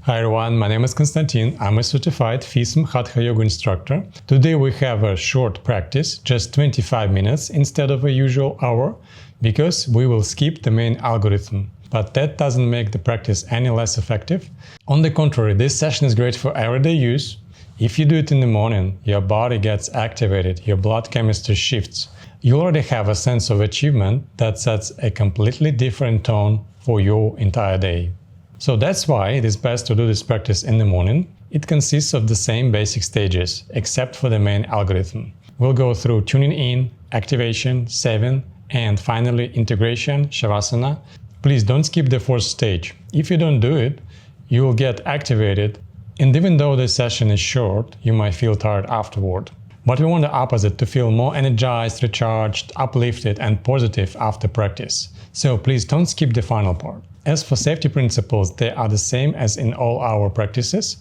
Hi everyone, my name is Konstantin. I'm a certified FYSM Hatha Yoga instructor. Today we have a short practice, just 25 minutes instead of a usual hour, because we will skip the main algorithm. But that doesn't make the practice any less effective. On the contrary, this session is great for everyday use. If you do it in the morning, your body gets activated, your blood chemistry shifts. You already have a sense of achievement that sets a completely different tone for your entire day. So that's why it is best to do this practice in the morning. It consists of the same basic stages, except for the main algorithm. We'll go through tuning in, activation, saving, and finally integration, Shavasana. Please don't skip the fourth stage. If you don't do it, you will get activated, and even though this session is short, you might feel tired afterward. But we want the opposite, to feel more energized, recharged, uplifted, and positive after practice. So please don't skip the final part. As for safety principles, they are the same as in all our practices.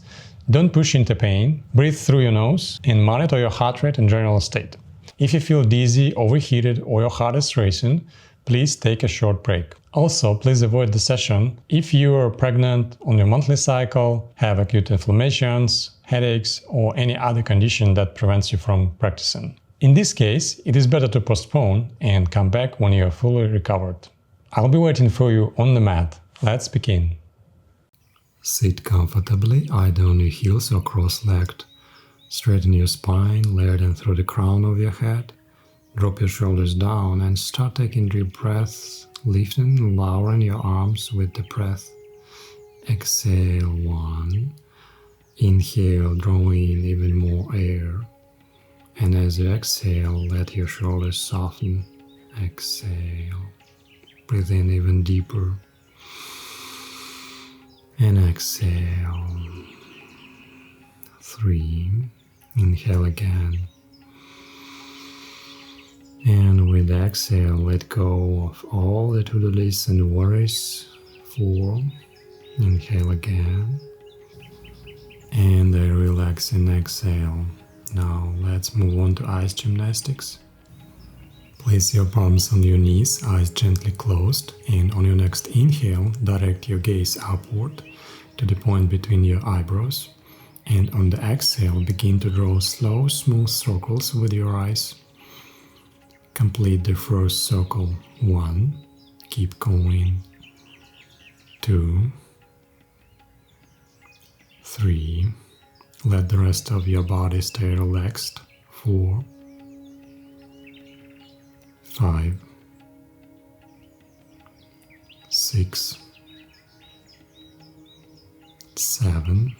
Don't push into pain, breathe through your nose, and monitor your heart rate and general state. If you feel dizzy, overheated, or your heart is racing, please take a short break. Also, please avoid the session if you are pregnant, on your monthly cycle, have acute inflammations, headaches, or any other condition that prevents you from practicing. In this case, it is better to postpone and come back when you are fully recovered. I'll be waiting for you on the mat. Let's begin. Sit comfortably, either on your heels or cross-legged. Straighten your spine, layered in through the crown of your head. Drop your shoulders down and start taking deep breaths, lifting and lowering your arms with the breath. Exhale 1. Inhale, draw in even more air. And as you exhale, let your shoulders soften. Exhale. Breathe in even deeper. And exhale. 3. Inhale again. And with exhale, let go of all the to-do lists and worries. 4. Inhale again. And a relaxing exhale. Now let's move on to ice gymnastics. Place your palms on your knees, eyes gently closed, and on your next inhale, direct your gaze upward to the point between your eyebrows. And on the exhale, begin to draw slow, smooth circles with your eyes. Complete the first circle. 1. Keep going. 2. 3. Let the rest of your body stay relaxed. 4. 5. 6. 7.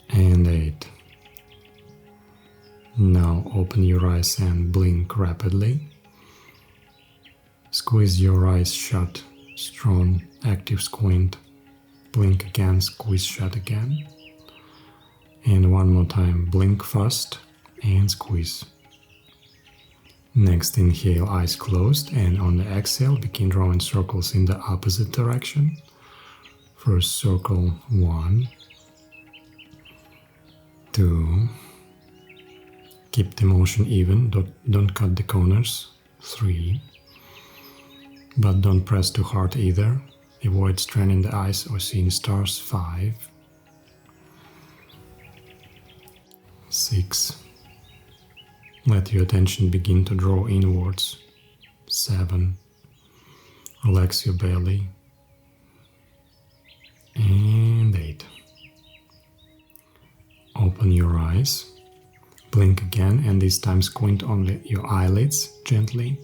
And 8. Now open your eyes and blink rapidly. Squeeze your eyes shut, strong, active squint. Blink again, squeeze shut again. And one more time, blink fast and squeeze. Next, inhale, eyes closed, and on the exhale, begin drawing circles in the opposite direction. First circle, 1, 2, keep the motion even, don't cut the corners, 3, but don't press too hard either, avoid straining the eyes or seeing stars, 5, 6, let your attention begin to draw inwards, 7, relax your belly, and 8. Open your eyes, blink again, and this time squint only your eyelids gently,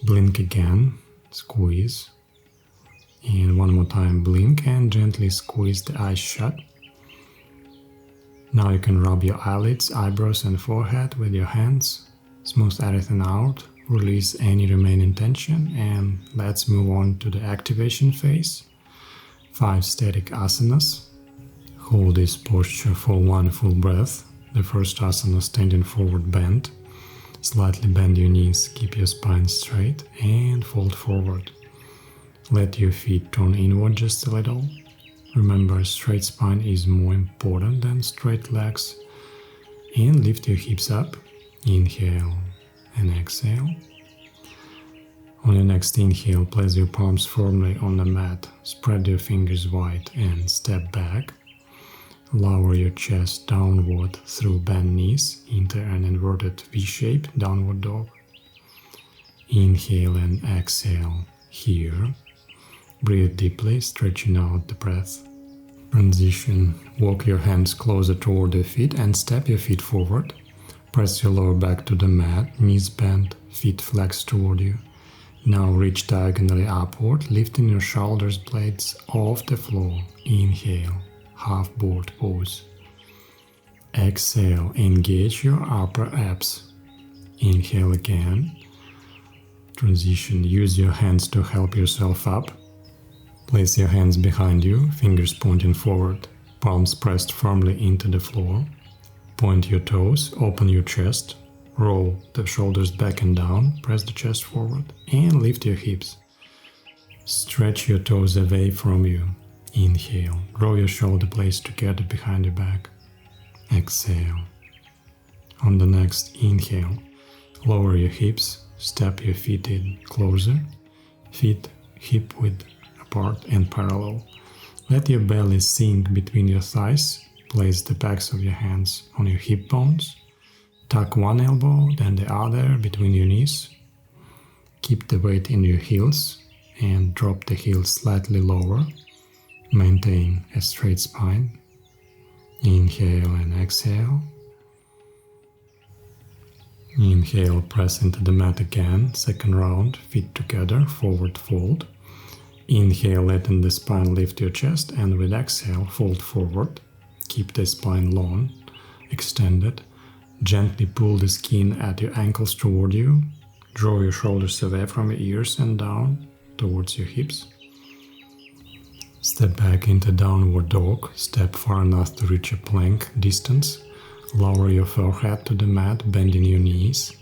blink again, squeeze, and one more time blink and gently squeeze the eyes shut. Now you can rub your eyelids, eyebrows and forehead with your hands, smooth everything out, release any remaining tension, and let's move on to the activation phase. 5 static asanas. Hold this posture for 1 full breath. The first asana, standing forward bend. Slightly bend your knees, keep your spine straight and fold forward. Let your feet turn inward just a little. Remember, straight spine is more important than straight legs. And lift your hips up. Inhale and exhale. On your next inhale, place your palms firmly on the mat, spread your fingers wide and step back. Lower your chest downward through bent knees into an inverted V-shape downward dog. Inhale and exhale here. Breathe deeply, stretching out the breath. Transition. Walk your hands closer toward your feet and step your feet forward. Press your lower back to the mat, knees bent, feet flexed toward you. Now reach diagonally upward, lifting your shoulders blades off the floor. Inhale, half board pose. Exhale, engage your upper abs. Inhale again. Transition, use your hands to help yourself up. Place your hands behind you, fingers pointing forward, palms pressed firmly into the floor. Point your toes, open your chest, roll the shoulders back and down, press the chest forward, and lift your hips. Stretch your toes away from you. Inhale, draw your shoulder blades together behind your back. Exhale. On the next inhale, lower your hips, step your feet in closer, feet hip width apart and parallel. Let your belly sink between your thighs. Place the backs of your hands on your hip bones. Tuck one elbow, then the other between your knees. Keep the weight in your heels and drop the heels slightly lower. Maintain a straight spine. Inhale and exhale. Inhale, press into the mat again. Second round, feet together, forward fold. Inhale, letting the spine lift your chest, and with exhale, fold forward. Keep the spine long, extended. Gently pull the skin at your ankles toward you. Draw your shoulders away from your ears and down towards your hips. Step back into downward dog. Step far enough to reach a plank distance. Lower your forehead to the mat, bending your knees.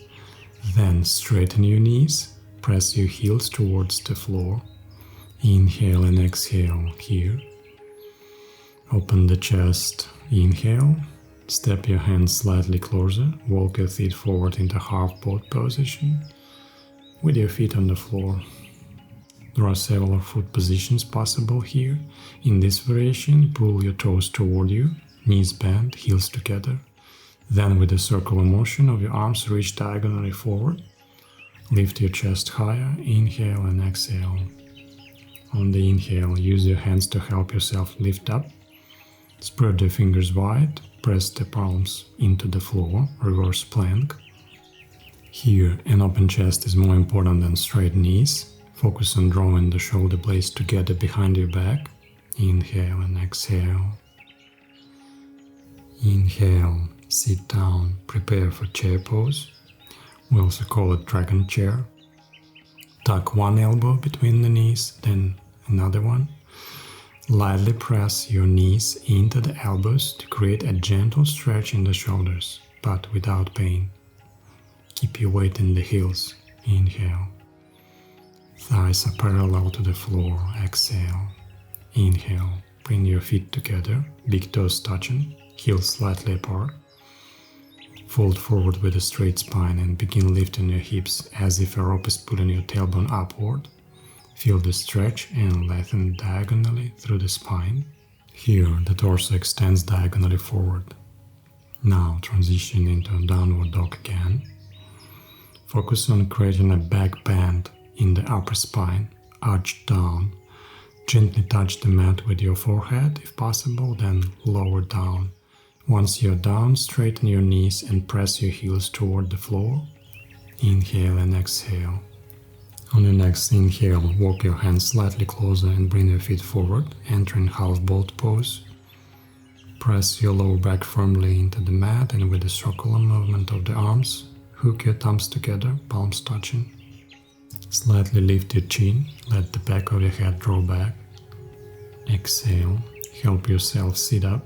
Then straighten your knees. Press your heels towards the floor. Inhale and exhale here. Open the chest. Inhale. Step your hands slightly closer. Walk your feet forward into half boat position with your feet on the floor. There are several foot positions possible here. In this variation, pull your toes toward you, knees bent, heels together. Then with a circular motion of your arms, reach diagonally forward. Lift your chest higher. Inhale and exhale. On the inhale, use your hands to help yourself lift up. Spread your fingers wide. Press the palms into the floor, reverse plank. Here, an open chest is more important than straight knees. Focus on drawing the shoulder blades together behind your back. Inhale and exhale. Inhale, sit down, prepare for chair pose. We also call it dragon chair. Tuck one elbow between the knees, then another one. Lightly press your knees into the elbows to create a gentle stretch in the shoulders, but without pain. Keep your weight in the heels. Inhale. Thighs are parallel to the floor. Exhale. Inhale. Bring your feet together, big toes touching, heels slightly apart. Fold forward with a straight spine and begin lifting your hips as if a rope is pulling your tailbone upward. Feel the stretch and lengthen diagonally through the spine. Here, the torso extends diagonally forward. Now, transition into a downward dog again. Focus on creating a back bend in the upper spine, arch down. Gently touch the mat with your forehead, if possible, then lower down. Once you're down, straighten your knees and press your heels toward the floor. Inhale and exhale. On your next inhale, walk your hands slightly closer and bring your feet forward, entering half boat pose. Press your lower back firmly into the mat and with a circular movement of the arms, hook your thumbs together, palms touching. Slightly lift your chin, let the back of your head draw back. Exhale, help yourself sit up.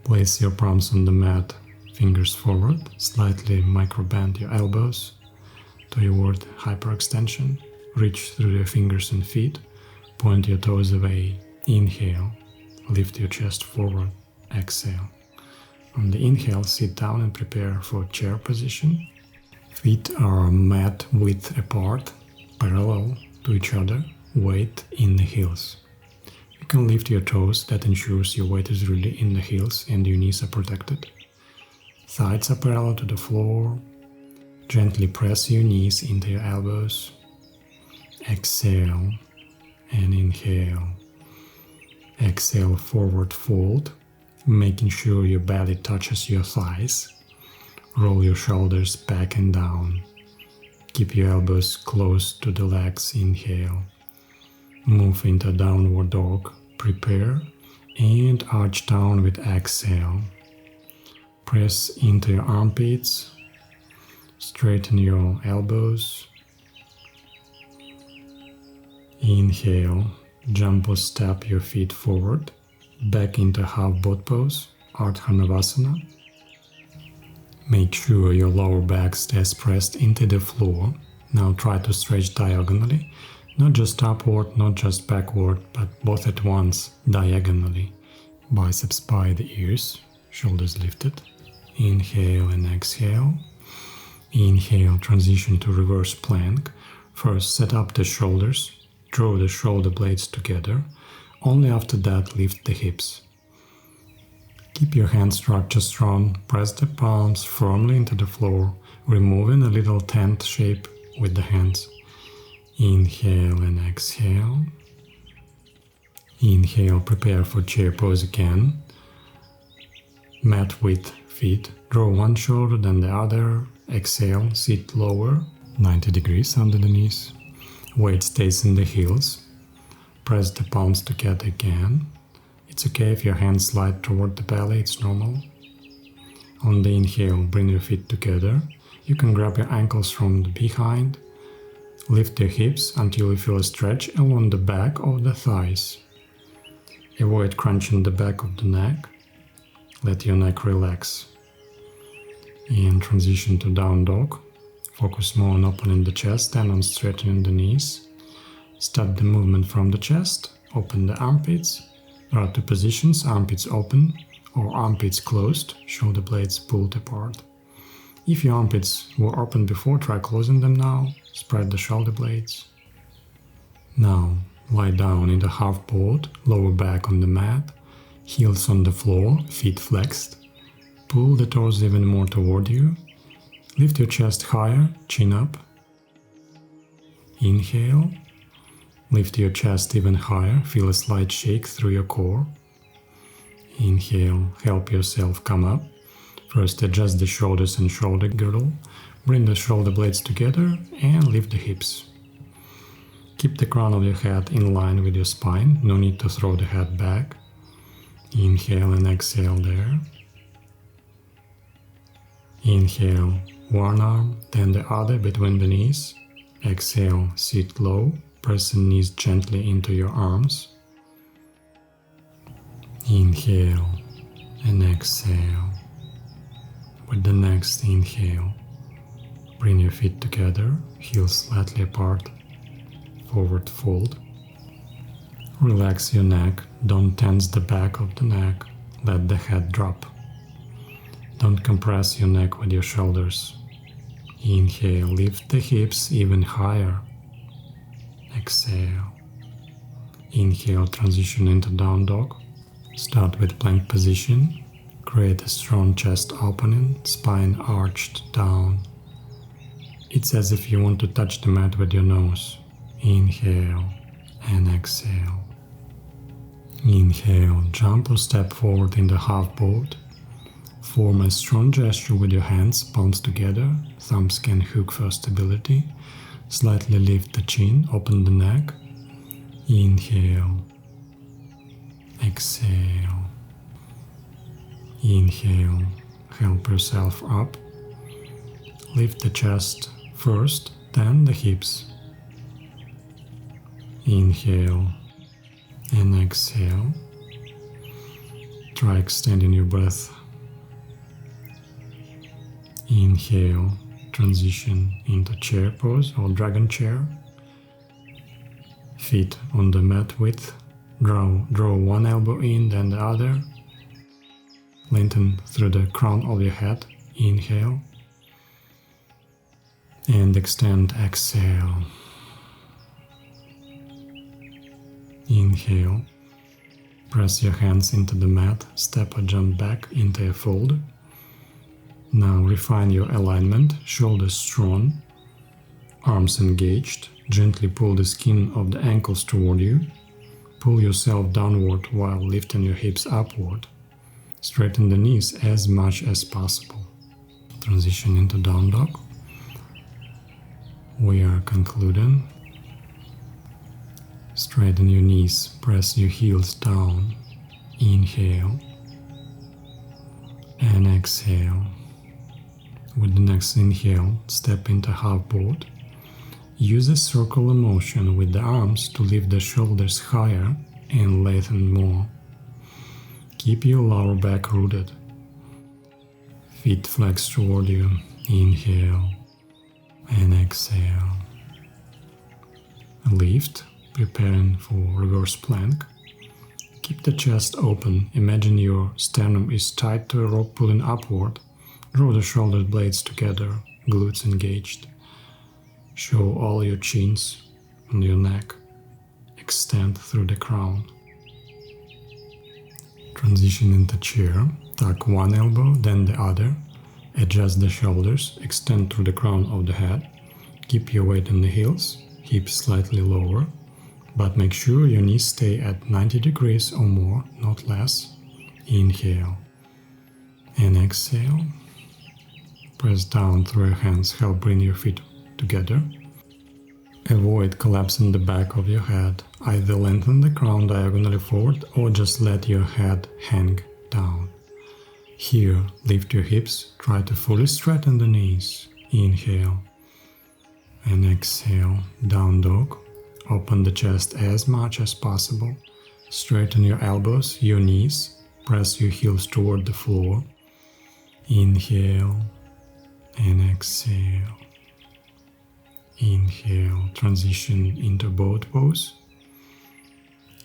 Place your palms on the mat, fingers forward, slightly micro-bend your elbows toward hyperextension. Reach through your fingers and feet, point your toes away. Inhale, lift your chest forward. Exhale. On the inhale, sit down and prepare for chair position. Feet are mat width apart. parallel to each other, weight in the heels. You can lift your toes, that ensures your weight is really in the heels and your knees are protected. Thighs are parallel to the floor. Gently press your knees into your elbows. Exhale and inhale. Exhale, forward fold, making sure your belly touches your thighs. Roll your shoulders back and down. Keep your elbows close to the legs. Inhale. Move into downward dog. Prepare and arch down with exhale. Press into your armpits. Straighten your elbows. Inhale. Jump or step your feet forward. Back into half boat pose, Ardha Navasana. Make sure your lower back stays pressed into the floor. Now try to stretch diagonally, not just upward, not just backward, but both at once, diagonally. Biceps by the ears, shoulders lifted. Inhale and exhale. Inhale, transition to reverse plank. First, set up the shoulders, draw the shoulder blades together. Only after that, lift the hips. Keep your hand structure strong, press the palms firmly into the floor, removing a little tent shape with the hands. Inhale and exhale. Inhale, prepare for chair pose again. Mat width feet, draw one shoulder then the other. Exhale, sit lower, 90 degrees under the knees. Weight stays in the heels. Press the palms together again. It's okay if your hands slide toward the belly, it's normal. On the inhale, bring your feet together. You can grab your ankles from the behind. Lift your hips until you feel a stretch along the back of the thighs. Avoid crunching the back of the neck. Let your neck relax. And transition to down dog. Focus more on opening the chest than on straightening the knees. Start the movement from the chest. Open the armpits. There are two positions, armpits open or armpits closed, shoulder blades pulled apart. If your armpits were open before, try closing them now. Spread the shoulder blades. Now, lie down in the half boat, lower back on the mat, heels on the floor, feet flexed. Pull the toes even more toward you. Lift your chest higher, chin up. Inhale. Lift your chest even higher, feel a slight shake through your core. Inhale, help yourself come up. First adjust the shoulders and shoulder girdle. Bring the shoulder blades together and lift the hips. Keep the crown of your head in line with your spine, no need to throw the head back. Inhale and exhale there. Inhale, one arm, then the other between the knees. Exhale, sit low. Press the knees gently into your arms. Inhale and exhale. With the next inhale, bring your feet together, heels slightly apart, forward fold. Relax your neck, don't tense the back of the neck, let the head drop. Don't compress your neck with your shoulders. Inhale, lift the hips even higher. Exhale. Inhale, transition into down dog. Start with plank position. Create a strong chest opening, spine arched down. It's as if you want to touch the mat with your nose. Inhale and exhale. Inhale, jump or step forward in the half boat. Form a strong gesture with your hands, palms together. Thumbs can hook for stability. Slightly lift the chin, open the neck. Inhale. Exhale. Inhale. Help yourself up. Lift the chest first, then the hips. Inhale and exhale. Try extending your breath. Inhale, transition into chair pose or dragon chair. Feet on the mat width. Draw one elbow in, then the other. Lengthen through the crown of your head. Inhale. And extend, exhale. Inhale. Press your hands into the mat, step or jump back into a fold. Now refine your alignment, shoulders strong, arms engaged. Gently pull the skin of the ankles toward you. Pull yourself downward while lifting your hips upward. Straighten the knees as much as possible. Transition into down dog. We are concluding. Straighten your knees, press your heels down. Inhale and exhale. With the next inhale, step into half board. Use a circular motion with the arms to lift the shoulders higher and lengthen more. Keep your lower back rooted. Feet flex toward you. Inhale and exhale. Lift, preparing for reverse plank. Keep the chest open. Imagine your sternum is tied to a rope pulling upward. Draw the shoulder blades together, glutes engaged. Show all your chins and your neck. Extend through the crown. Transition into chair. Tuck one elbow, then the other. Adjust the shoulders. Extend through the crown of the head. Keep your weight in the heels. Hips slightly lower. But make sure your knees stay at 90 degrees or more, not less. Inhale and exhale. Press down through your hands. Help bring your feet together. Avoid collapsing the back of your head. Either lengthen the crown diagonally forward or just let your head hang down. Here, lift your hips. Try to fully straighten the knees. Inhale and exhale. Down dog. Open the chest as much as possible. Straighten your elbows, your knees. Press your heels toward the floor. Inhale and exhale. Inhale, transition into boat pose.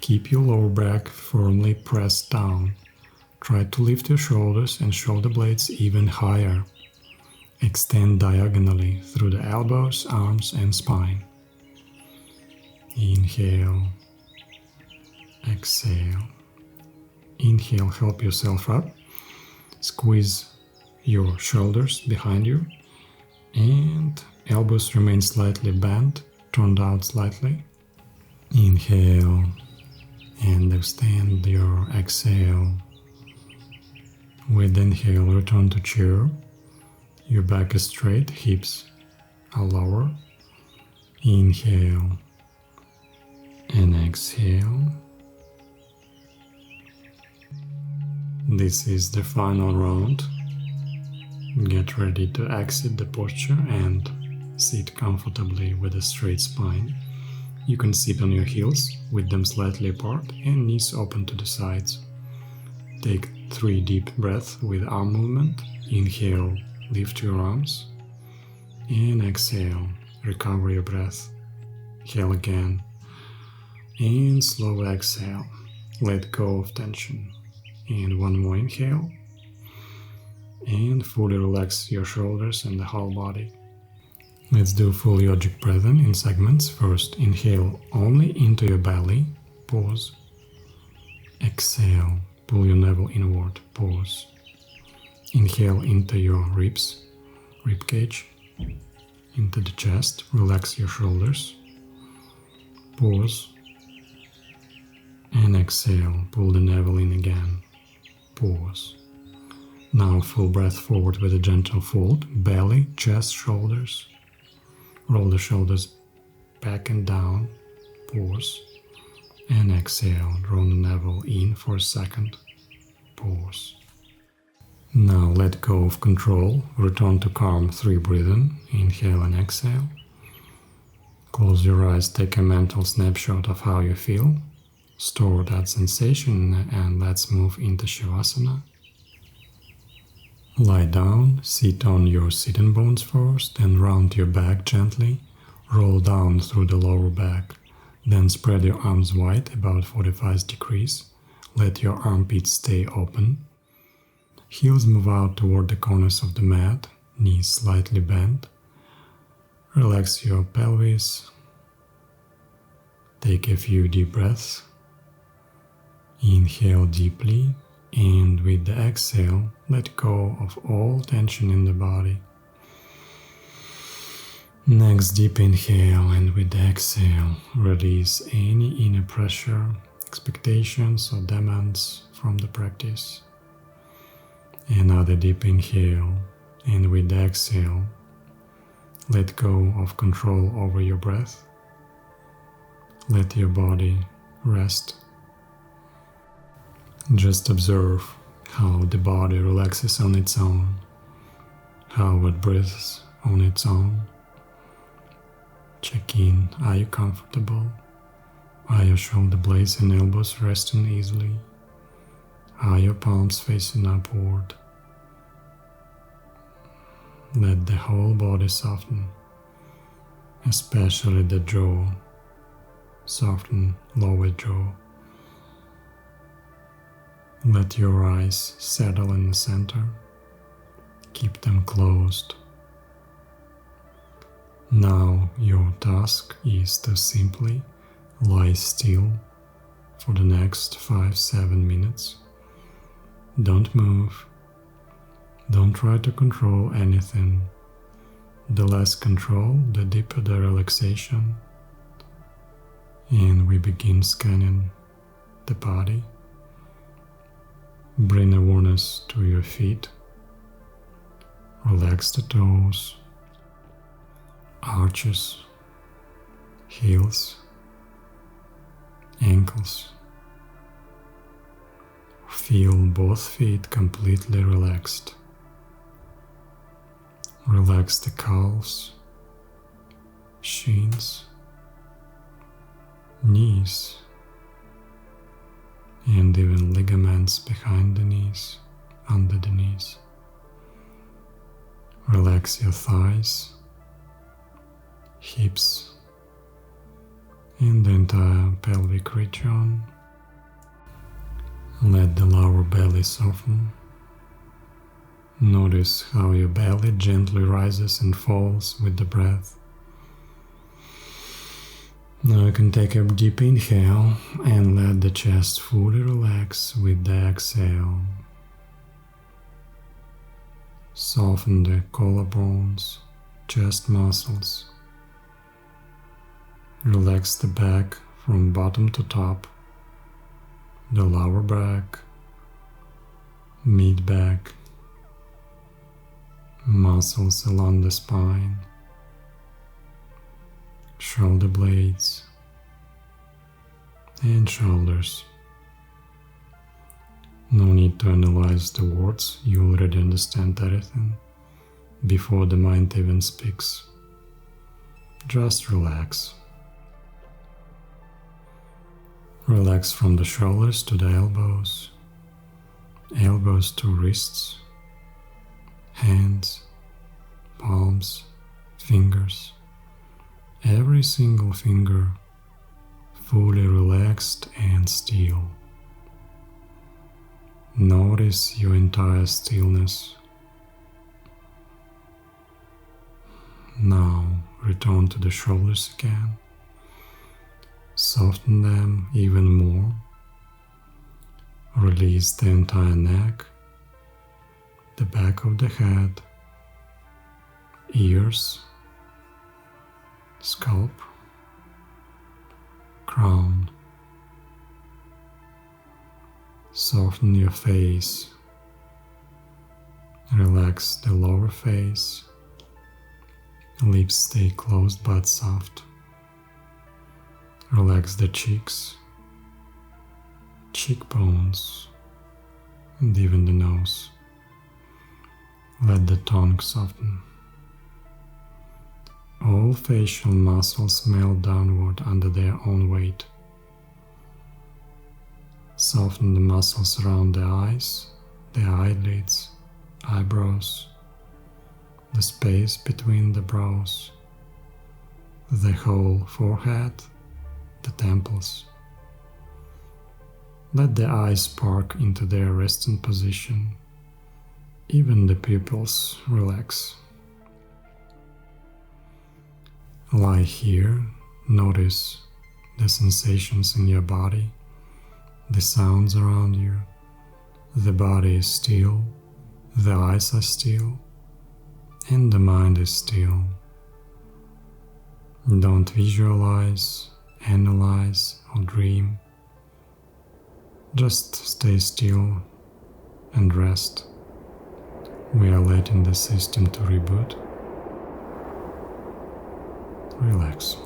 Keep your lower back firmly pressed down. Try to lift your shoulders and shoulder blades even higher. Extend diagonally through the elbows, arms and spine. Inhale, exhale. Inhale, help yourself up. Squeeze your shoulders behind you and elbows remain slightly bent, turned out slightly. Inhale and extend your exhale. With inhale, return to chair. Your back is straight, hips are lower. Inhale and exhale. This is the final round. Get ready to exit the posture and sit comfortably with a straight spine. You can sit on your heels with them slightly apart and knees open to the sides. Take 3 deep breaths with arm movement. Inhale, lift your arms. And exhale, recover your breath. Inhale again. And slow exhale. Let go of tension. And one more inhale. And fully relax your shoulders and the whole body. Let's do full yogic breathing in segments. First, inhale only into your belly. Pause. Exhale. Pull your navel inward. Pause. Inhale into your ribs, rib cage, into the chest. Relax your shoulders. Pause. And exhale. Pull the navel in again. Pause. Now full breath forward with a gentle fold. Belly, chest, shoulders. Roll the shoulders back and down. Pause. And exhale. Draw the navel in for a second. Pause. Now let go of control. Return to calm 3 breathing. Inhale and exhale. Close your eyes. Take a mental snapshot of how you feel. Store that sensation and let's move into Shavasana. Lie down, sit on your sitting bones first, then round your back gently. Roll down through the lower back. Then spread your arms wide, about 45 degrees. Let your armpits stay open. Heels move out toward the corners of the mat, knees slightly bent. Relax your pelvis. Take a few deep breaths Inhale deeply, and with the exhale, let go of all tension in the body. Next, deep inhale, and with the exhale, release any inner pressure, expectations, or demands from the practice. Another deep inhale, and with the exhale, let go of control over your breath. Let your body rest. Just observe how the body relaxes on its own, how it breathes on its own. Check in, are you comfortable? Are your shoulder blades and elbows resting easily? Are your palms facing upward? Let the whole body soften, especially the jaw. Soften lower jaw. Let your eyes settle in the center. Keep them closed. Now your task is to simply lie still for the next 5-7 minutes. Don't move. Don't try to control anything. The less control, the deeper the relaxation. And we begin scanning the body. Bring awareness to your feet. Relax the toes, arches, heels, ankles. Feel both feet completely relaxed. Relax the calves, shins, knees, and even ligaments behind the knees, under the knees. Relax your thighs, hips, and the entire pelvic region. Let the lower belly soften. Notice how your belly gently rises and falls with the breath. Now you can take a deep inhale and let the chest fully relax with the exhale. Soften the collarbones, chest muscles. Relax the back from bottom to top, the lower back, mid back, muscles along the spine, shoulder blades, and shoulders. No need to analyze the words, you already understand everything before the mind even speaks. Just relax. Relax from the shoulders to the elbows, elbows to wrists, hands, palms, fingers. Every single finger fully relaxed and still. Notice your entire stillness. Now return to the shoulders again. Soften them even more. Release the entire neck, the back of the head, ears, scalp, crown. Soften your face. Relax the lower face. Lips stay closed but soft. Relax the cheeks, cheekbones, and even the nose. Let the tongue soften. All facial muscles melt downward under their own weight. Soften the muscles around the eyes, the eyelids, eyebrows, the space between the brows, the whole forehead, the temples. Let the eyes spark into their resting position. Even the pupils relax. Lie here, notice the sensations in your body, the sounds around you. The body is still, the eyes are still, and the mind is still. Don't visualize, analyze, or dream. Just stay still and rest. We are letting the system to reboot. Relax.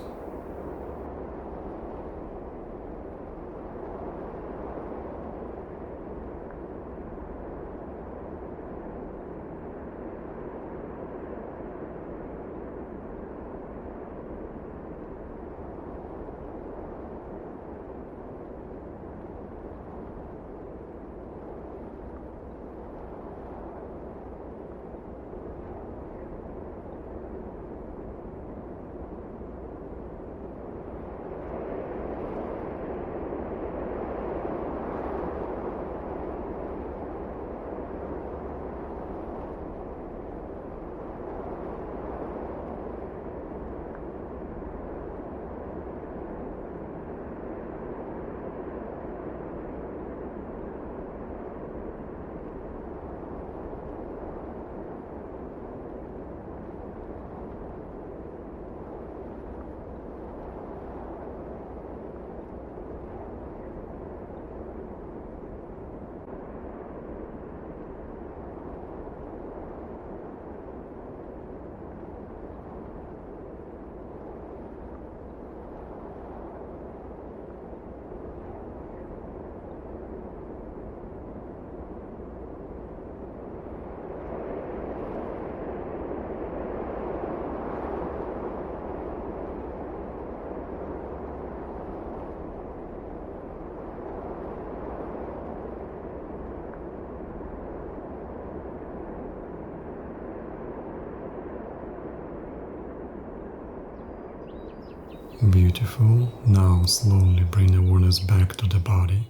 Beautiful. Now slowly bring awareness back to the body.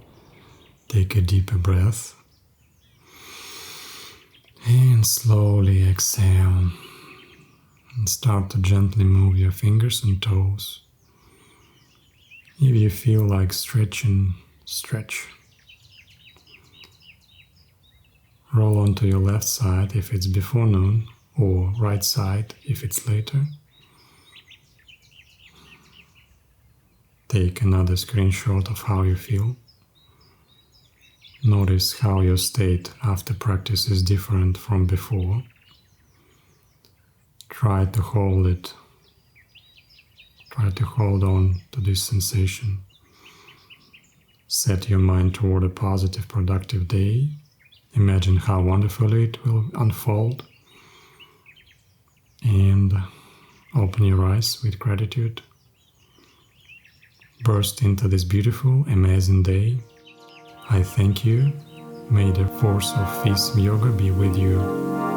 Take a deeper breath. And slowly exhale. And start to gently move your fingers and toes. If you feel like stretching, stretch. Roll onto your left side if it's before noon, or right side if it's later. Take another screenshot of how you feel. Notice how your state after practice is different from before. Try to hold it. Try to hold on to this sensation. Set your mind toward a positive, productive day. Imagine how wonderfully it will unfold. And open your eyes with gratitude. Burst into this beautiful, amazing day. I thank you. May the force of FYSM Yoga be with you.